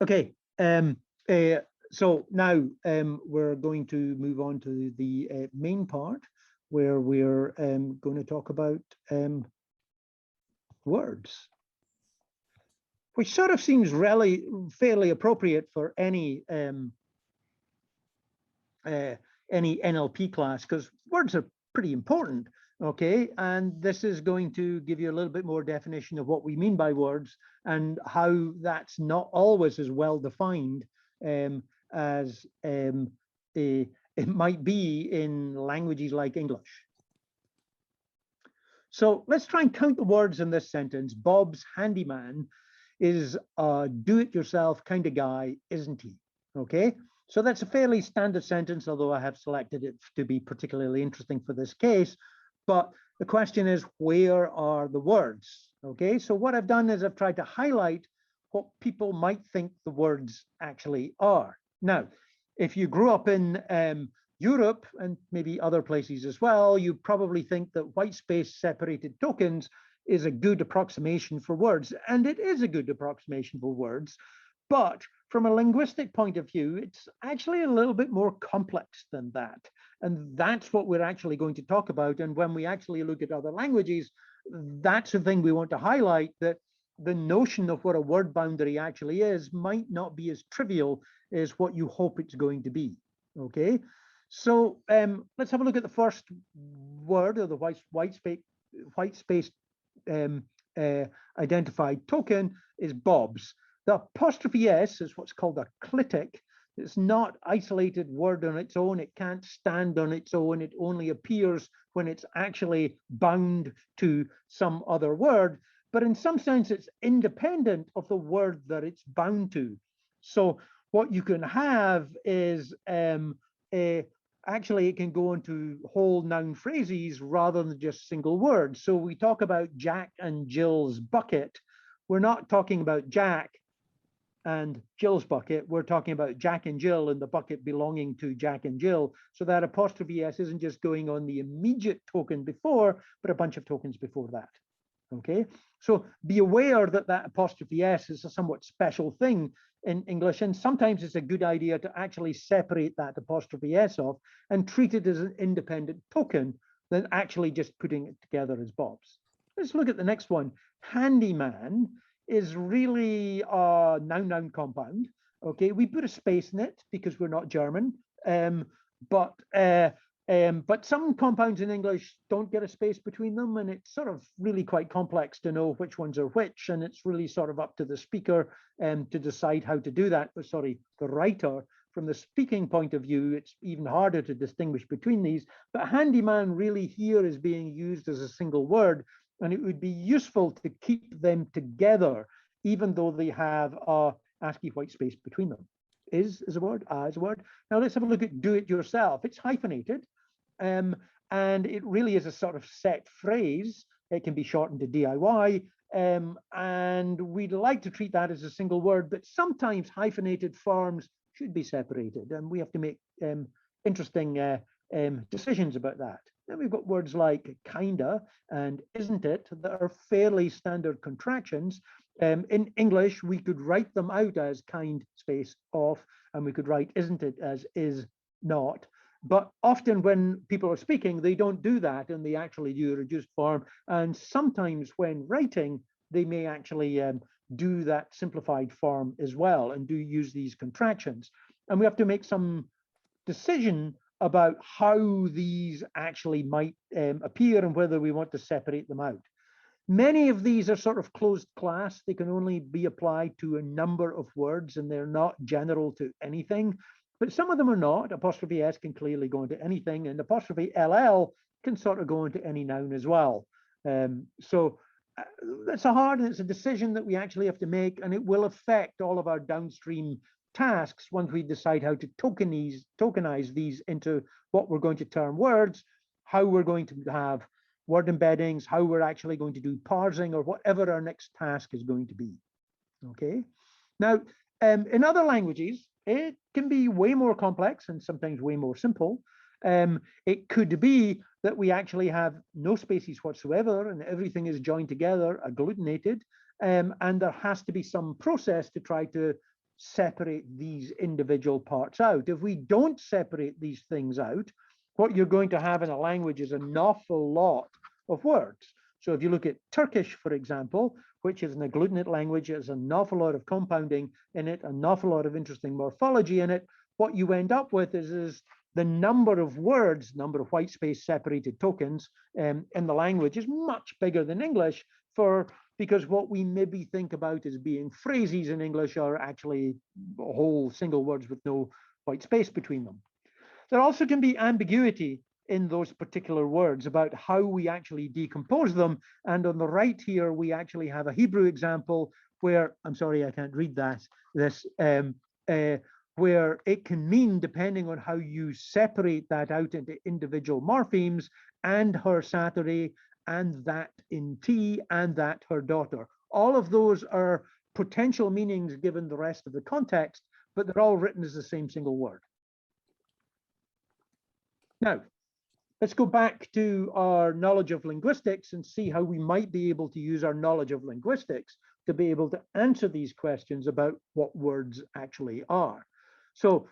Okay, so now we're going to move on to the main part where we're going to talk about words, which sort of seems really fairly appropriate for any NLP class, because words are pretty important. Okay, and this is going to give you a little bit more definition of what we mean by words and how that's not always as well defined as it might be in languages like English. So let's try and count the words in this sentence. Bob's handyman is a do-it-yourself kind of guy, isn't he? Okay, so that's a fairly standard sentence, although I have selected it to be particularly interesting for this case. But the question is, where are the words? Okay, so what I've done is I've tried to highlight what people might think the words actually are. Now, if you grew up in Europe and maybe other places as well, you probably think that Whitespace separated tokens is a good approximation for words, and it is a good approximation for words. But from a linguistic point of view, it's actually a little bit more complex than that. And that's what we're actually going to talk about. And when we actually look at other languages, that's the thing we want to highlight, that the notion of what a word boundary actually is might not be as trivial as what you hope it's going to be. Okay, so let's have a look at the first word, or the Whitespace identified token is Bob's. The apostrophe S is what's called a clitic. It's not isolated word on its own. It can't stand on its own. It only appears when it's actually bound to some other word. But in some sense, it's independent of the word that it's bound to. So what you can have is actually it can go into whole noun phrases rather than just single words. So we talk about Jack and Jill's bucket. We're not talking about Jack and Jill's bucket. We're talking about Jack and Jill and the bucket belonging to Jack and Jill. So that apostrophe S isn't just going on the immediate token before, but a bunch of tokens before that. Okay, so be aware that that apostrophe S is a somewhat special thing in English, and sometimes it's a good idea to actually separate that apostrophe S off and treat it as an independent token than actually just putting it together as Bob's. Let's look at the next one. Handyman is really a noun-noun compound. Okay, we put a space in it because we're not German, but some compounds in English don't get a space between them, and it's sort of really quite complex to know which ones are which, and it's really sort of up to the speaker to decide how to do that. Sorry, the writer. From the speaking point of view, it's even harder to distinguish between these, but handyman really here is being used as a single word, and it would be useful to keep them together, even though they have a ASCII white space between them. Is a word, is a word. Now let's have a look at do it yourself. It's hyphenated, and it really is a sort of set phrase. It can be shortened to DIY, and we'd like to treat that as a single word, but sometimes hyphenated forms should be separated, and we have to make interesting decisions about that. Then we've got words like kinda and isn't it that are fairly standard contractions. In English, we could write them out as kind space off, and we could write isn't it as is not. But often when people are speaking, they don't do that, and they actually do a reduced form. And sometimes when writing, they may actually do that simplified form as well and do use these contractions. And we have to make some decision about how these actually might appear and whether we want to separate them out. Many of these are sort of closed class. They can only be applied to a number of words, and they're not general to anything. But some of them are not. Apostrophe S can clearly go into anything, and apostrophe LL can sort of go into any noun as well. So it's a decision that we actually have to make, and it will affect all of our downstream tasks once we decide how to tokenize these into what we're going to term words, how we're going to have word embeddings, how we're actually going to do parsing, or whatever our next task is going to be. Okay. Now, in other languages, it can be way more complex and sometimes way more simple. It could be that we actually have no spaces whatsoever and everything is joined together, agglutinated, and there has to be some process to try to separate these individual parts out. If we don't separate these things out, what you're going to have in a language is an awful lot of words. So if you look at Turkish, for example, which is an agglutinate language, has an awful lot of compounding in it, an awful lot of interesting morphology in it, what you end up with is the number of words, number of white space separated tokens in the language is much bigger than English, because what we maybe think about as being phrases in English are actually whole single words with no white space between them. There also can be ambiguity in those particular words about how we actually decompose them. And on the right here, we actually have a Hebrew example where, I'm sorry, I can't read that, where it can mean, depending on how you separate that out into individual morphemes, and her Saturday, and that in tea, and that her daughter. All of those are potential meanings given the rest of the context, but they're all written as the same single word. Now, let's go back to our knowledge of linguistics and see how we might be able to use our knowledge of linguistics to be able to answer these questions about what words actually are. So,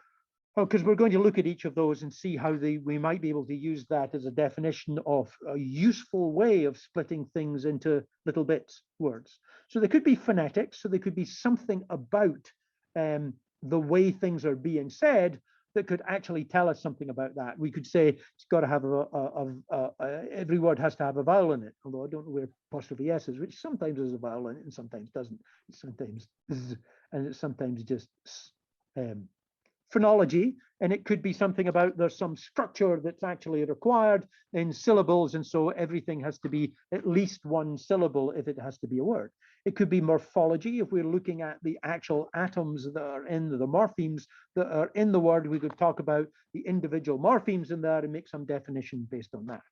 because we're going to look at each of those and see how we might be able to use that as a definition of a useful way of splitting things into little bits, words. So they could be phonetics, so they could be something about the way things are being said that could actually tell us something about that. We could say it's got to have every word has to have a vowel in it, although I don't know where apostrophe S is, which sometimes has a vowel in it and sometimes doesn't. It's sometimes z, and it's sometimes just phonology, and it could be something about there's some structure that's actually required in syllables, and so everything has to be at least one syllable if it has to be a word. It could be morphology. If we're looking at the actual atoms that are in the morphemes that are in the word, we could talk about the individual morphemes in there and make some definition based on that.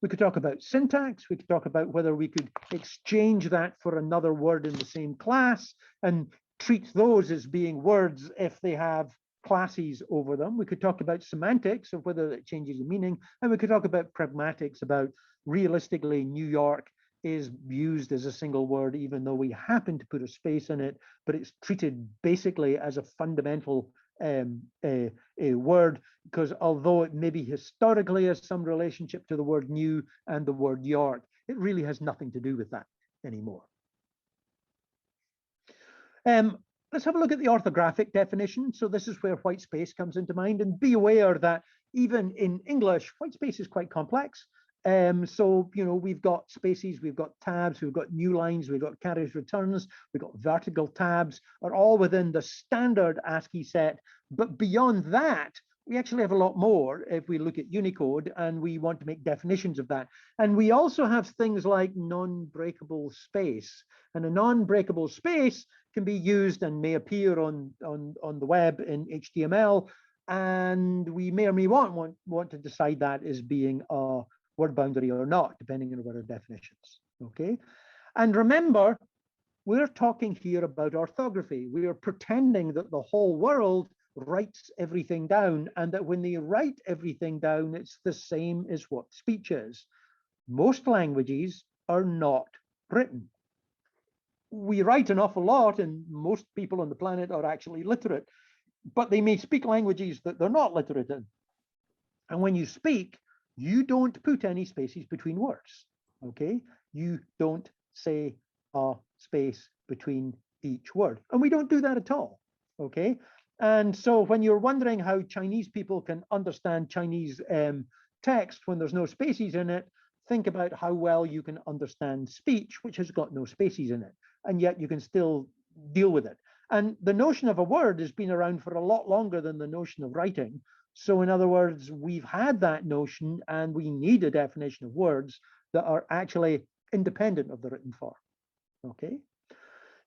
We could talk about syntax. We could talk about whether we could exchange that for another word in the same class and treat those as being words if they have classes over them. We could talk about semantics of whether it changes the meaning, and we could talk about pragmatics about realistically New York is used as a single word, even though we happen to put a space in it, but it's treated basically as a fundamental a word, because although it maybe historically has some relationship to the word new and the word York, it really has nothing to do with that anymore. Let's have a look at the orthographic definition. So this is where white space comes into mind, and be aware that even in English, white space is quite complex. So, you know, we've got spaces, we've got tabs, we've got new lines, we've got carriage returns, we've got vertical tabs, are all within the standard ASCII set. But beyond that, we actually have a lot more if we look at Unicode and we want to make definitions of that. And we also have things like non-breakable space. And a non-breakable space can be used and may appear on the web in HTML. And we may or may want to decide that as being a word boundary or not, depending on what our definitions, okay? And remember, we're talking here about orthography. We are pretending that the whole world writes everything down, and that when they write everything down, it's the same as what speech is. Most languages are not written. We write an awful lot, and most people on the planet are actually literate, but they may speak languages that they're not literate in. And when you speak, you don't put any spaces between words, okay? You don't say a space between each word. And we don't do that at all, okay? And so when you're wondering how Chinese people can understand Chinese text when there's no spaces in it, think about how well you can understand speech, which has got no spaces in it, and yet you can still deal with it. And the notion of a word has been around for a lot longer than the notion of writing. So in other words, we've had that notion, and we need a definition of words that are actually independent of the written form, okay?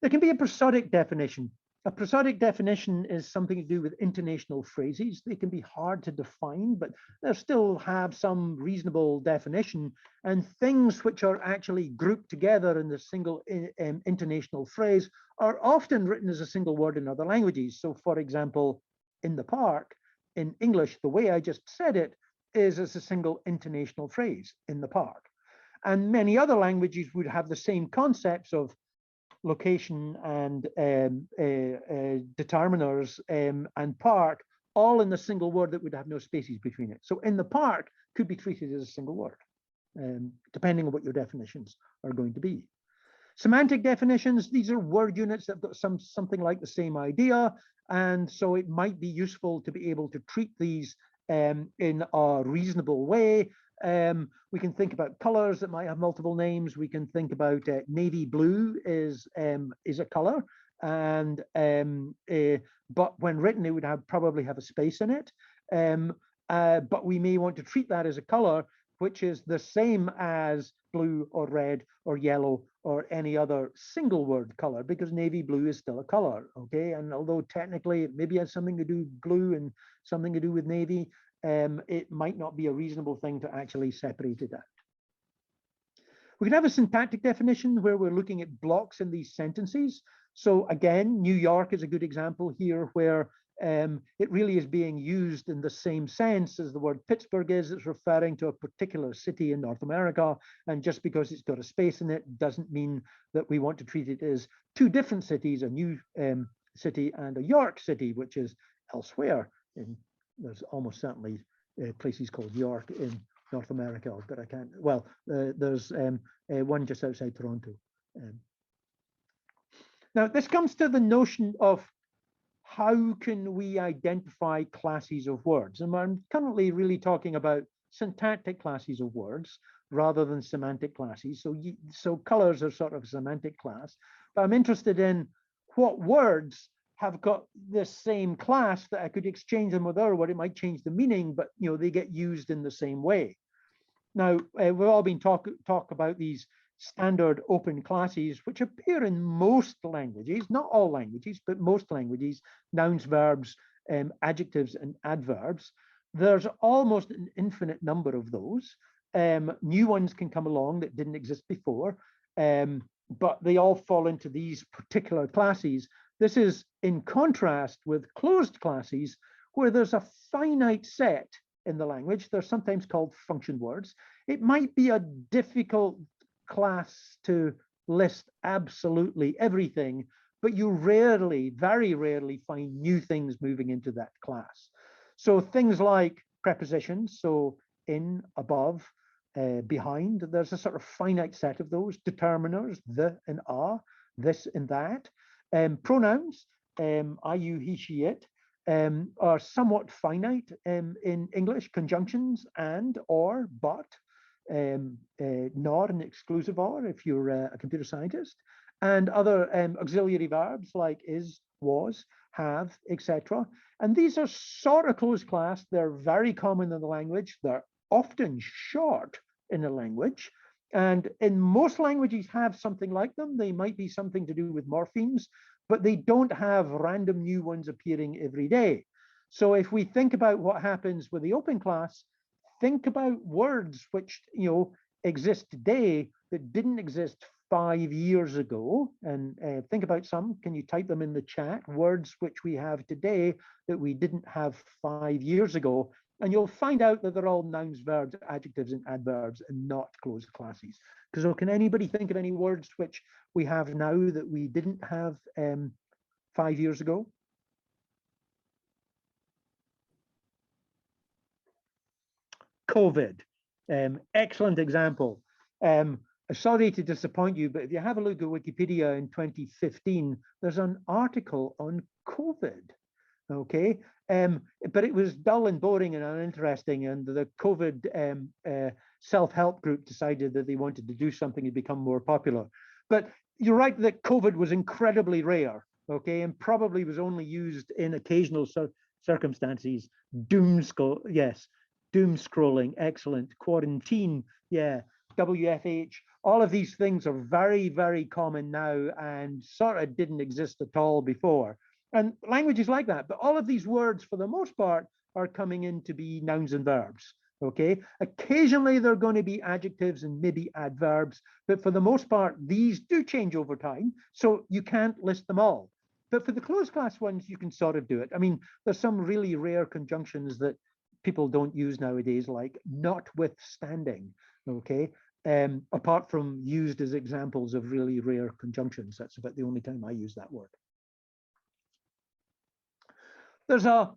There can be a prosodic definition. A prosodic definition is something to do with intonational phrases. They can be hard to define, but they still have some reasonable definition, and things which are actually grouped together in the single intonational phrase are often written as a single word in other languages. So for example, in the park, in English, the way I just said it is as a single intonational phrase, in the park. And many other languages would have the same concepts of location and determiners and park, all in a single word that would have no spaces between it. So in the park could be treated as a single word, depending on what your definitions are going to be. Semantic definitions, these are word units that have got something like the same idea. And so it might be useful to be able to treat these in a reasonable way. We can think about colors that might have multiple names. We can think about navy blue is a color, and but when written, it would probably have a space in it. But we may want to treat that as a color, which is the same as blue or red or yellow or any other single word color, because navy blue is still a color, okay? And although technically it maybe has something to do with blue and something to do with navy, it might not be a reasonable thing to actually separate it out. We can have a syntactic definition where we're looking at blocks in these sentences. So again, New York is a good example here, where it really is being used in the same sense as the word Pittsburgh is. It's referring to a particular city in North America. And just because it's got a space in it doesn't mean that we want to treat it as two different cities, a New City and a York City, which is elsewhere. There's almost certainly places called York in North America, but I can't, well, there's one just outside Toronto. Now, this comes to the notion of how can we identify classes of words? And I'm currently really talking about syntactic classes of words rather than semantic classes. So colors are sort of a semantic class, but I'm interested in what words have got this same class that I could exchange them with other word. It might change the meaning, but they get used in the same way. Now, we've all been talk about these standard open classes, which appear in most languages, not all languages, but most languages, nouns, verbs, adjectives, and adverbs. There's almost an infinite number of those. New ones can come along that didn't exist before, but they all fall into these particular classes. This is in contrast with closed classes, where there's a finite set in the language. They're sometimes called function words. It might be a difficult class to list absolutely everything, but you rarely, very rarely find new things moving into that class. So things like prepositions, so in, above, behind, there's a sort of finite set of those. Determiners, the and a, this and that. Pronouns, I, you, he, she, it, are somewhat finite in English. Conjunctions, and, or, but, nor and exclusive or if you're a computer scientist, and other auxiliary verbs like is, was, have, etc. And these are sort of closed class. They're very common in the language. They're often short in the language. And in most languages have something like them. They might be something to do with morphemes, but they don't have random new ones appearing every day. So if we think about what happens with the open class, think about words which exist today that didn't exist 5 years ago, and think about some. Can you type them in the chat? Words which we have today that we didn't have 5 years ago, and you'll find out that they're all nouns, verbs, adjectives, and adverbs, and not closed classes. So can anybody think of any words which we have now that we didn't have 5 years ago? COVID, excellent example. Sorry to disappoint you, but if you have a look at Wikipedia in 2015, there's an article on COVID, okay? But it was dull and boring and uninteresting, and the COVID self-help group decided that they wanted to do something to become more popular. But you're right that COVID was incredibly rare, okay, and probably was only used in occasional circumstances. Doom scrolling, excellent. Quarantine, yeah. WFH, all of these things are very, very common now and sort of didn't exist at all before. And languages like that, but all of these words, for the most part, are coming in to be nouns and verbs, okay? Occasionally, they're going to be adjectives and maybe adverbs, but for the most part, these do change over time, so you can't list them all. But for the closed class ones, you can sort of do it. I mean, there's some really rare conjunctions that people don't use nowadays, like notwithstanding, okay? apart from used as examples of really rare conjunctions. That's about the only time I use that word. There's a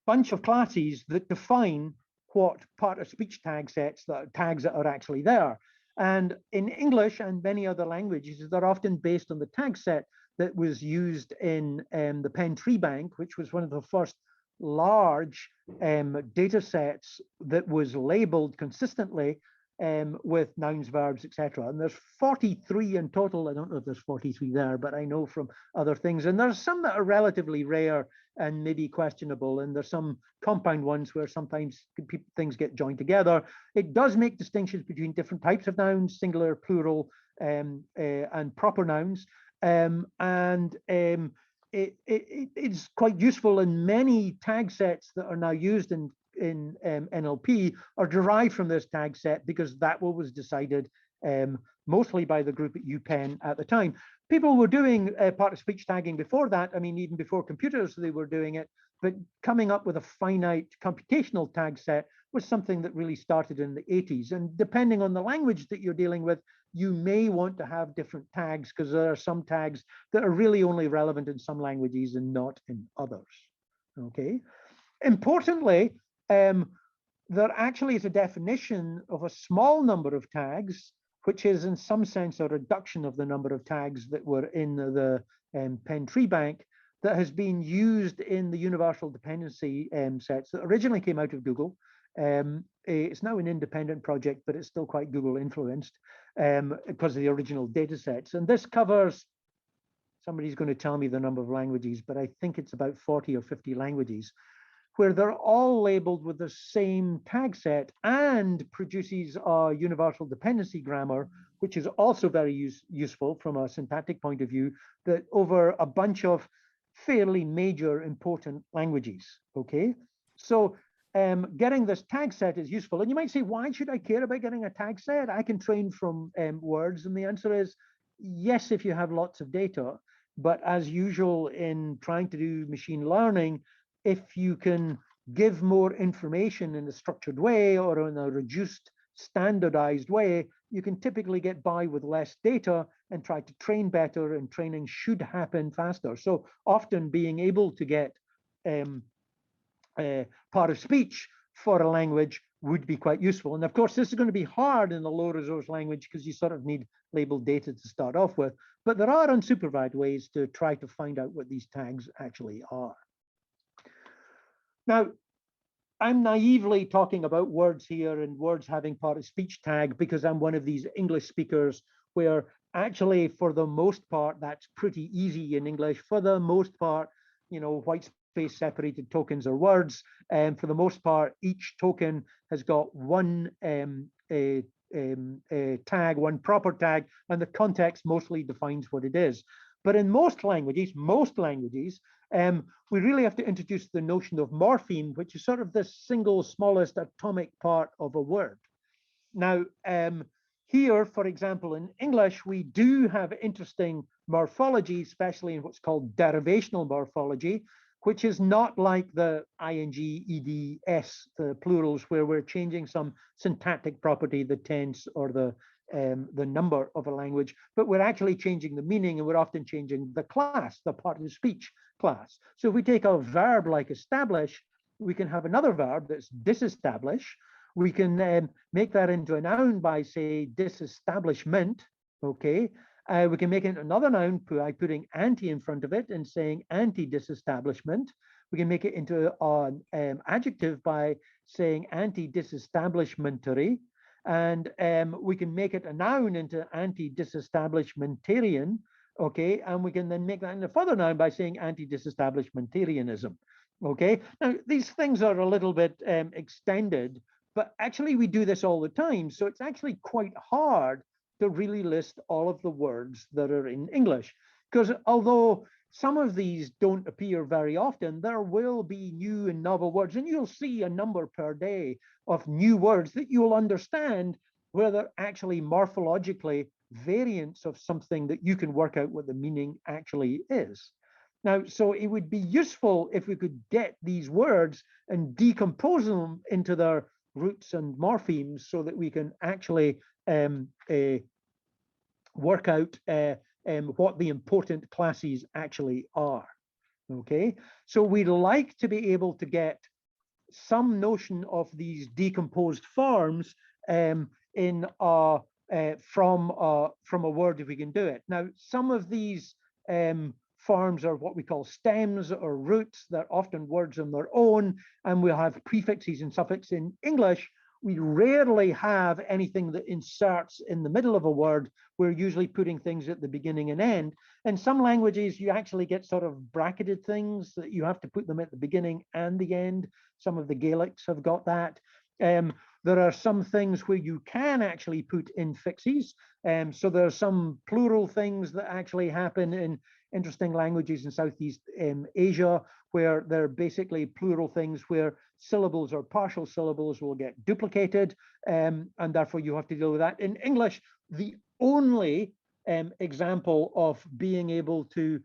bunch of classes that define what part of speech tag sets, tags that are actually there. And in English and many other languages, they're often based on the tag set that was used in the Penn Treebank, which was one of the first large data sets that was labeled consistently with nouns, verbs, etc. And there's 43 in total. I don't know if there's 43 there, but I know from other things. And there's some that are relatively rare and maybe questionable. And there's some compound ones where sometimes things get joined together. It does make distinctions between different types of nouns, singular, plural, and proper nouns. It's quite useful, in many tag sets that are now used in NLP are derived from this tag set, because that was decided mostly by the group at UPenn at the time. People were doing part of speech tagging before that. I mean, even before computers, they were doing it. But coming up with a finite computational tag set was something that really started in the 80s. And depending on the language that you're dealing with, you may want to have different tags, because there are some tags that are really only relevant in some languages and not in others. Okay. Importantly, there actually is a definition of a small number of tags, which is in some sense a reduction of the number of tags that were in the Penn Treebank, that has been used in the universal dependency sets that originally came out of Google. It's now an independent project, but it's still quite Google influenced because of the original data sets. And this covers, somebody's going to tell me the number of languages, but I think it's about 40 or 50 languages, where they're all labeled with the same tag set, and produces a universal dependency grammar, which is also very useful from a syntactic point of view, that over a bunch of fairly major important languages. Okay, so getting this tag set is useful. And you might say, why should I care about getting a tag set? I can train from words. And the answer is yes, if you have lots of data. But as usual in trying to do machine learning, if you can give more information in a structured way or in a reduced standardized way, you can typically get by with less data and try to train better, and training should happen faster. So often being able to get part of speech for a language would be quite useful. And of course, this is going to be hard in a low resource language because you sort of need labeled data to start off with. But there are unsupervised ways to try to find out what these tags actually are. Now, I'm naively talking about words here and words having part of speech tag because I'm one of these English speakers where actually, for the most part, that's pretty easy in English. For the most part, you know, Whitespace separated tokens or words. And for the most part, each token has got one tag, one proper tag, and the context mostly defines what it is. But in most languages, we really have to introduce the notion of morpheme, which is sort of the single smallest atomic part of a word. Now, here, for example, in English, we do have interesting morphology, especially in what's called derivational morphology, which is not like the ing, ed, s, the plurals, where we're changing some syntactic property, the tense or the number of a language, but we're actually changing the meaning, and we're often changing the class, the part of the speech class. So if we take a verb like establish, we can have another verb that's disestablish. We can make that into a noun by, say, disestablishment, okay? We can make it another noun by putting anti in front of it and saying anti-disestablishment. We can make it into an adjective by saying anti-disestablishmentary. And we can make it a noun into anti-disestablishmentarian, okay? And we can then make that into a further noun by saying anti-disestablishmentarianism, okay? Now, these things are a little bit extended, but actually we do this all the time. So it's actually quite hard to really list all of the words that are in English, because although some of these don't appear very often, there will be new and novel words, and you'll see a number per day of new words that you'll understand where they're actually morphologically variants of something that you can work out what the meaning actually is. Now, so it would be useful if we could get these words and decompose them into their roots and morphemes so that we can actually work out what the important classes actually are. Okay, so we'd like to be able to get some notion of these decomposed forms from a word if we can do it. Now, some of these forms are what we call stems or roots. They're often words on their own, and we'll have prefixes and suffixes. In English, we rarely have anything that inserts in the middle of a word. We're usually putting things at the beginning and end. In some languages, you actually get sort of bracketed things that you have to put them at the beginning and the end. Some of the Gaelics have got that. There are some things where you can actually put infixes. So there are some plural things that actually happen in interesting languages in Southeast Asia, where they're basically plural things where syllables or partial syllables will get duplicated, and therefore you have to deal with that. In English, the only example of being able to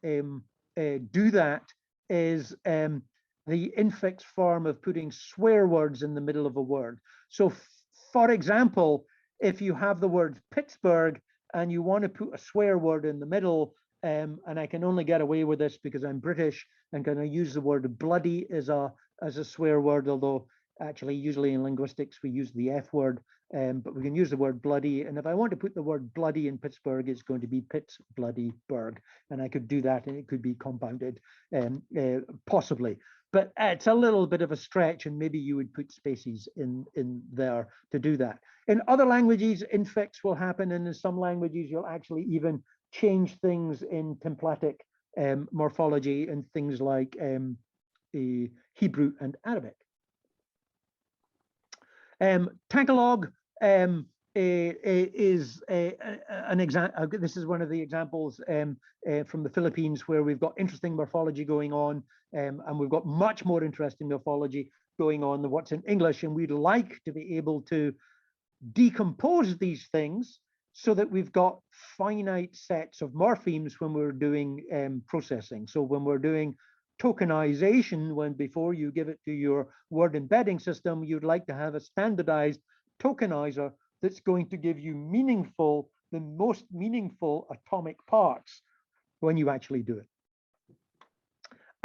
do that is the infix form of putting swear words in the middle of a word. So, for example, if you have the word Pittsburgh and you want to put a swear word in the middle, and I can only get away with this because I'm British and can I use the word bloody as a swear word, although actually usually in linguistics we use the F word, but we can use the word bloody. And if I want to put the word bloody in Pittsburgh, it's going to be Pitts bloody Burg, and I could do that, and it could be compounded possibly. But it's a little bit of a stretch, and maybe you would put spaces in there to do that. In other languages, infix will happen, and in some languages, you'll actually even change things in templatic morphology and things like Hebrew and Arabic. Tagalog is an example. This is one of the examples from the Philippines where we've got interesting morphology going on, and we've got much more interesting morphology going on than what's in English, and we'd like to be able to decompose these things so that we've got finite sets of morphemes when we're doing processing. So when we're doing tokenization, when before you give it to your word embedding system, you'd like to have a standardized tokenizer that's going to give you the most meaningful atomic parts when you actually do it.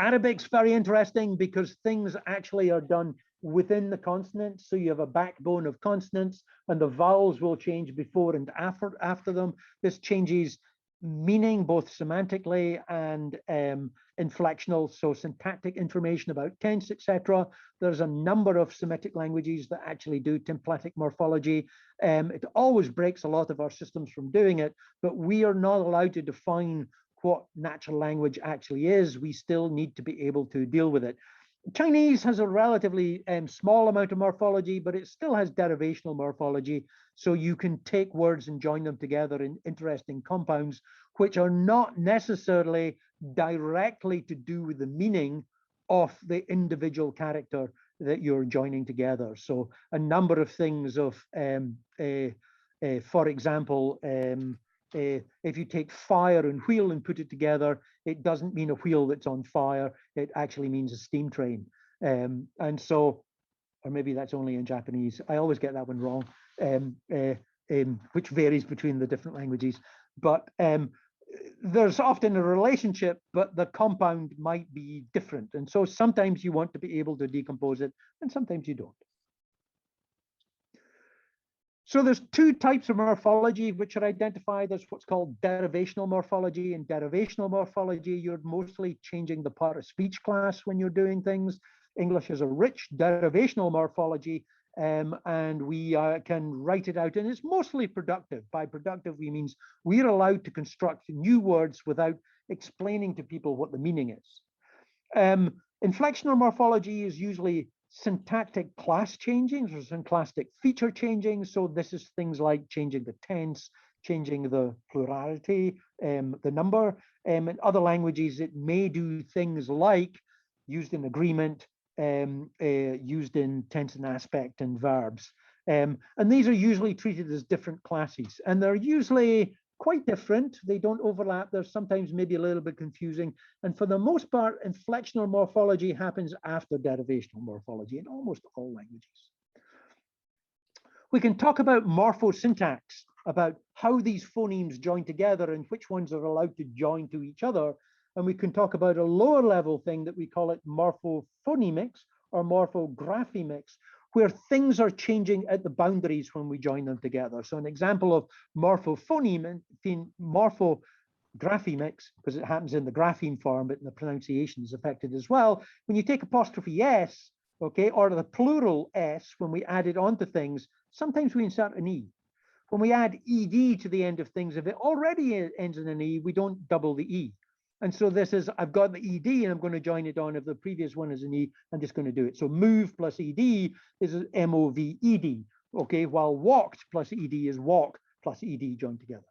Arabic's very interesting because things actually are done within the consonants. So you have a backbone of consonants and the vowels will change before and after them. This changes meaning both semantically and inflectional, so syntactic information about tense, etc. There's a number of Semitic languages that actually do templatic morphology. It always breaks a lot of our systems from doing it, but we are not allowed to define what natural language actually is. We still need to be able to deal with it. Chinese has a relatively small amount of morphology, but it still has derivational morphology. So you can take words and join them together in interesting compounds, which are not necessarily directly to do with the meaning of the individual character that you're joining together. So a number of things of, for example, if you take fire and wheel and put it together, it doesn't mean a wheel that's on fire. It actually means a steam train. And so, or maybe that's only in Japanese. I always get that one wrong, which varies between the different languages. But there's often a relationship, but the compound might be different. And so sometimes you want to be able to decompose it, and sometimes you don't. So there's two types of morphology which are identified as what's called derivational morphology. In derivational morphology, you're mostly changing the part of speech class when you're doing things. English has a rich derivational morphology, and we can write it out, and it's mostly productive. By productive, we means we're allowed to construct new words without explaining to people what the meaning is. Inflectional morphology is usually syntactic class changing or syntactic feature changing. So this is things like changing the tense, changing the plurality, the number. In other languages, it may do things like used in agreement, used in tense and aspect and verbs. And these are usually treated as different classes. And they're usually quite different. They don't overlap. They're sometimes maybe a little bit confusing. And for the most part, inflectional morphology happens after derivational morphology in almost all languages. We can talk about morphosyntax, about how these phonemes join together and which ones are allowed to join to each other. And we can talk about a lower level thing that we call it morphophonemics or morphographemics, where things are changing at the boundaries when we join them together. So an example of morphographemics, because it happens in the grapheme form, but the pronunciation is affected as well. When you take apostrophe S, okay, or the plural S, when we add it onto things, sometimes we insert an E. When we add ED to the end of things, if it already ends in an E, we don't double the E. And so this is, I've got the ED and I'm going to join it on. If the previous one is an E, I'm just going to do it. So move plus ED is MOVED, okay, while walked plus ED is walk plus ED joined together.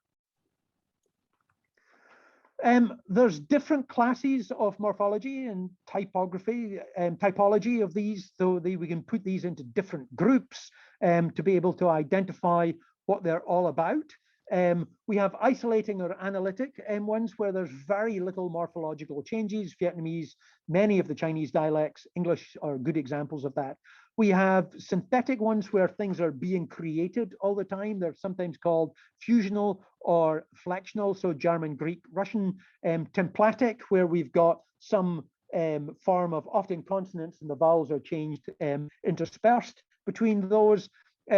There's different classes of morphology and typography and typology of these, so we can put these into different groups to be able to identify what they're all about. We have isolating or analytic ones where there's very little morphological changes. Vietnamese, many of the Chinese dialects, English are good examples of that. We have synthetic ones where things are being created all the time. They're sometimes called fusional or flexional, so German, Greek, Russian. Templatic, where we've got some form of often consonants and the vowels are changed, interspersed between those.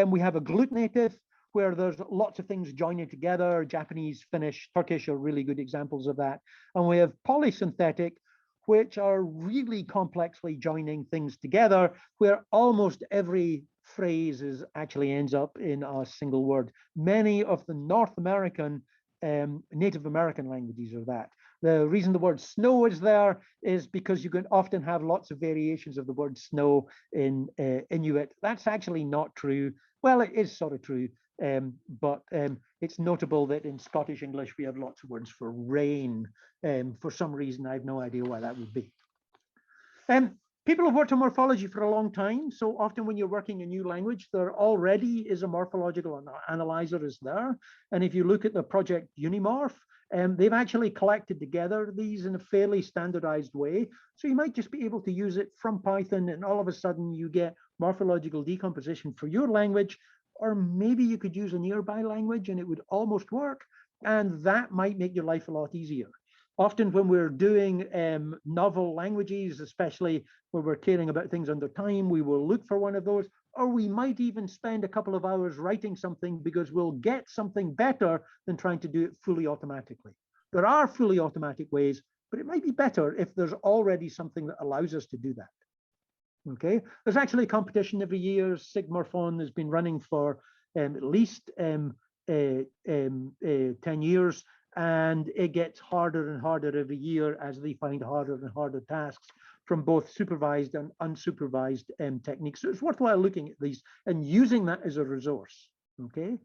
We have agglutinative, where there's lots of things joining together. Japanese, Finnish, Turkish are really good examples of that. And we have polysynthetic, which are really complexly joining things together, where almost every phrase actually ends up in a single word. Many of the North American, Native American languages are that. The reason the word snow is there is because you can often have lots of variations of the word snow in Inuit. That's actually not true. Well, it is sort of true. But it's notable that in Scottish English we have lots of words for rain. For some reason, I have no idea why that would be. People have worked on morphology for a long time. So often when you're working a new language, there already is a morphological analyzer is there. And if you look at the project Unimorph, they've actually collected together these in a fairly standardized way. So you might just be able to use it from Python and all of a sudden you get morphological decomposition for your language. Or maybe you could use a nearby language and it would almost work. And that might make your life a lot easier. Often when we're doing novel languages, especially when we're caring about things under time, we will look for one of those, or we might even spend a couple of hours writing something because we'll get something better than trying to do it fully automatically. There are fully automatic ways, but it might be better if there's already something that allows us to do that. Okay, there's actually a competition every year. Sigmorphon has been running for at least 10 years, and it gets harder and harder every year as they find harder and harder tasks from both supervised and unsupervised techniques. So it's worthwhile looking at these and using that as a resource. Okay.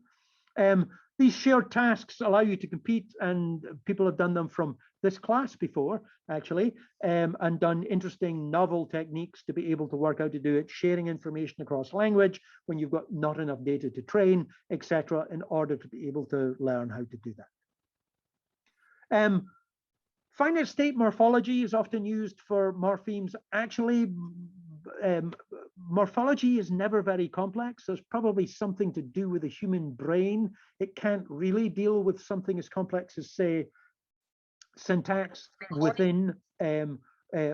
These shared tasks allow you to compete, and people have done them from this class before, actually, and done interesting novel techniques to be able to work out to do it, sharing information across language when you've got not enough data to train, etc., in order to be able to learn how to do that. Finite state morphology is often used for morphemes. Actually, morphology is never very complex. There's probably something to do with the human brain. It can't really deal with something as complex as, say, syntax within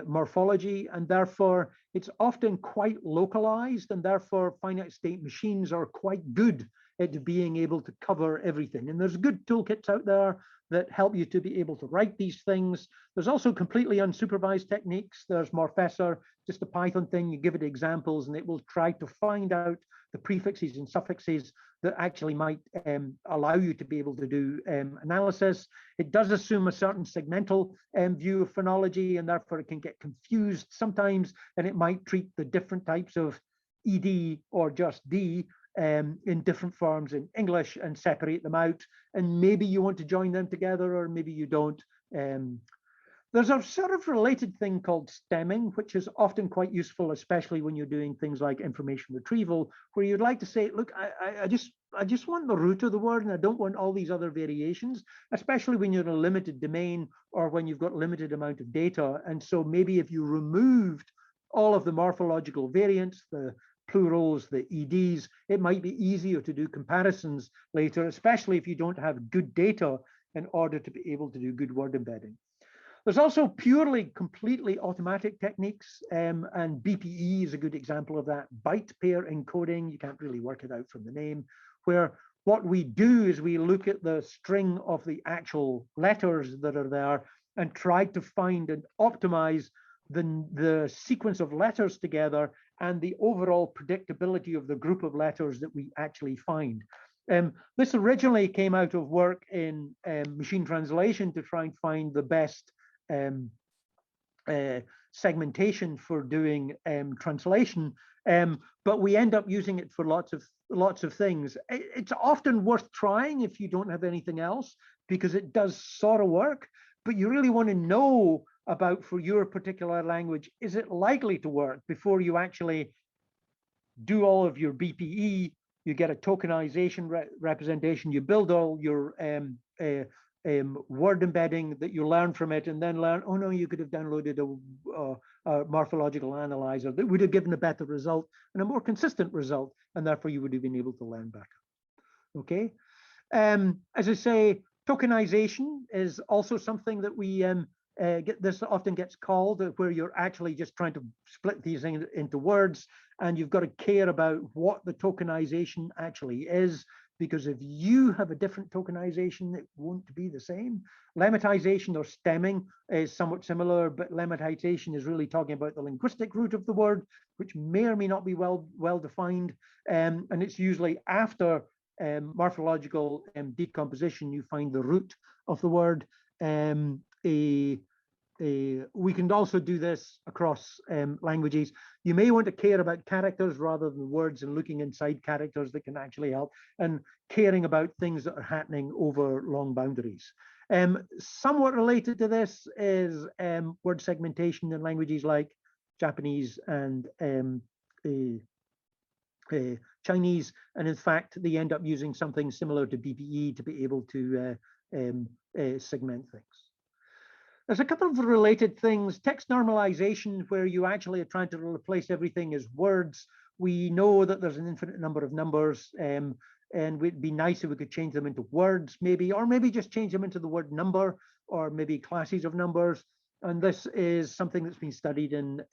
morphology, and therefore it's often quite localized, and therefore finite state machines are quite good at being able to cover everything. And there's good toolkits out there that help you to be able to write these things. There's also completely unsupervised techniques. There's Morphessor, just a Python thing. You give it examples and it will try to find out the prefixes and suffixes that actually might allow you to be able to do analysis. It does assume a certain segmental view of phonology, and therefore it can get confused sometimes, and it might treat the different types of ED or just D in different forms in English and separate them out. And maybe you want to join them together, or maybe you don't. There's a sort of related thing called stemming, which is often quite useful, especially when you're doing things like information retrieval, where you'd like to say, look, I just want the root of the word and I don't want all these other variations, especially when you're in a limited domain or when you've got limited amount of data. And so maybe if you removed all of the morphological variants, the plurals, the EDs, it might be easier to do comparisons later, especially if you don't have good data in order to be able to do good word embedding. There's also purely, completely automatic techniques, and BPE is a good example of that. Byte pair encoding, you can't really work it out from the name, where what we do is we look at the string of the actual letters that are there and try to find and optimize the sequence of letters together and the overall predictability of the group of letters that we actually find. This originally came out of work in machine translation to try and find the best segmentation for doing translation, but we end up using it for lots of things. It's often worth trying if you don't have anything else, because it does sort of work, but you really want to know about, for your particular language, is it likely to work before you actually do all of your BPE. You get a tokenization representation, you build all your word embedding that you learn from it, and then learn, oh no, you could have downloaded a morphological analyzer that would have given a better result and a more consistent result, and therefore you would have been able to learn better. Okay. As I say, tokenization is also something that we this often gets called, where you're actually just trying to split these into words, and you've got to care about what the tokenization actually is, because if you have a different tokenization, it won't be the same. Lemmatization or stemming is somewhat similar, but lemmatization is really talking about the linguistic root of the word, which may or may not be well defined, and it's usually after morphological decomposition you find the root of the word. We can also do this across languages. You may want to care about characters rather than words, and looking inside characters that can actually help, and caring about things that are happening over long boundaries. Somewhat related to this is word segmentation in languages like Japanese and Chinese, and in fact they end up using something similar to BPE to be able to segment things. There's a couple of related things. Text normalization, where you actually are trying to replace everything as words. We know that there's an infinite number of numbers, and it'd be nice if we could change them into words, maybe, or maybe just change them into the word number, or maybe classes of numbers. And this is something that's been studied in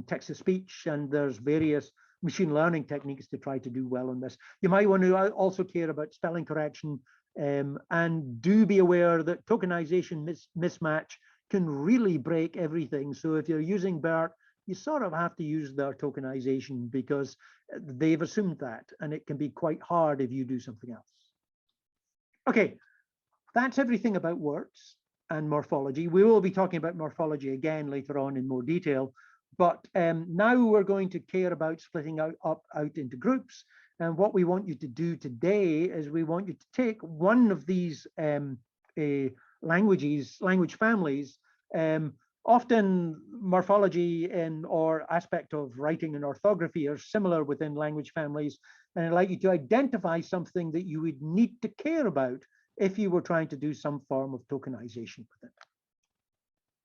text-to-speech, and there's various machine learning techniques to try to do well on this. You might want to also care about spelling correction, and do be aware that tokenization mismatch can really break everything. So if you're using BERT, you sort of have to use their tokenization because they've assumed that, and it can be quite hard if you do something else. Okay, that's everything about words and morphology. We will be talking about morphology again later on in more detail, but now we're going to care about splitting out into groups. And what we want you to do today is we want you to take one of these language families. Often morphology or aspect of writing and orthography are similar within language families, and I'd like you to identify something that you would need to care about if you were trying to do some form of tokenization with it.